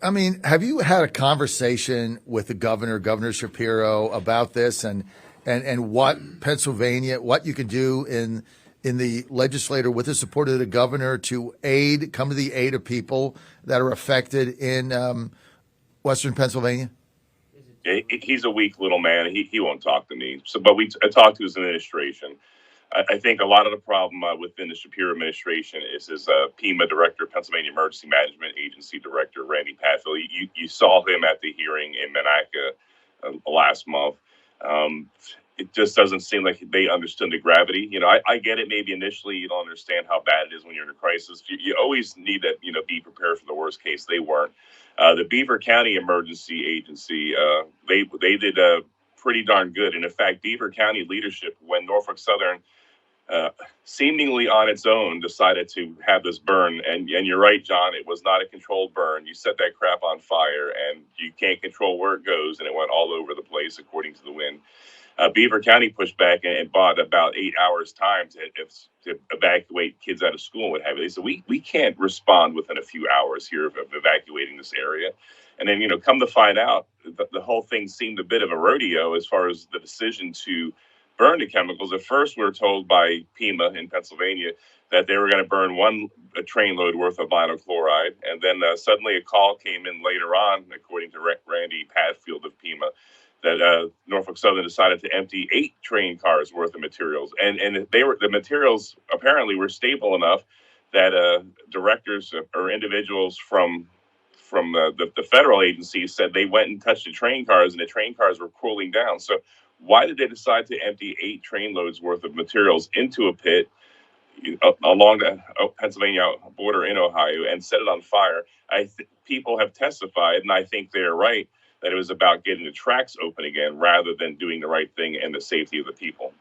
I mean, have you had a conversation with the governor, Governor Shapiro, about this and what Pennsylvania, what you can do in the legislature with the support of the governor to come to the aid of people that are affected in Western Pennsylvania? He's a weak little man. He won't talk to me. So, but I talked to his administration. I think a lot of the problem within the Shapiro administration is his PEMA director, Pennsylvania Emergency Management Agency director, Randy Padfield. You saw him at the hearing in Monaca last month. It just doesn't seem like they understood the gravity. I get it. Maybe initially you don't understand how bad it is when you're in a crisis. You always need to, be prepared for the worst case. They weren't. The Beaver County Emergency Agency, they did pretty darn good. And in fact, Beaver County leadership, when Norfolk Southern seemingly on its own decided to have this burn, and you're right, John, it was not a controlled burn. You set that crap on fire, and you can't control where it goes, and it went all over the place according to the wind. Beaver County pushed back and bought about 8 hours time to evacuate kids out of school and what have you. They said, we can't respond within a few hours here of evacuating this area. And then, come to find out, the whole thing seemed a bit of a rodeo as far as the decision to burn the chemicals. At first, we were told by PEMA in Pennsylvania that they were going to burn a train load worth of vinyl chloride. And then suddenly a call came in later on, according to Randy Padfield of PEMA, that Norfolk Southern decided to empty 8 train cars worth of materials. And the materials apparently were stable enough that directors or individuals from the federal agencies said they went and touched the train cars, and the train cars were cooling down. So why did they decide to empty 8 train loads worth of materials into a pit along the Pennsylvania border in Ohio and set it on fire? People have testified, and I think they're right, that it was about getting the tracks open again rather than doing the right thing and the safety of the people.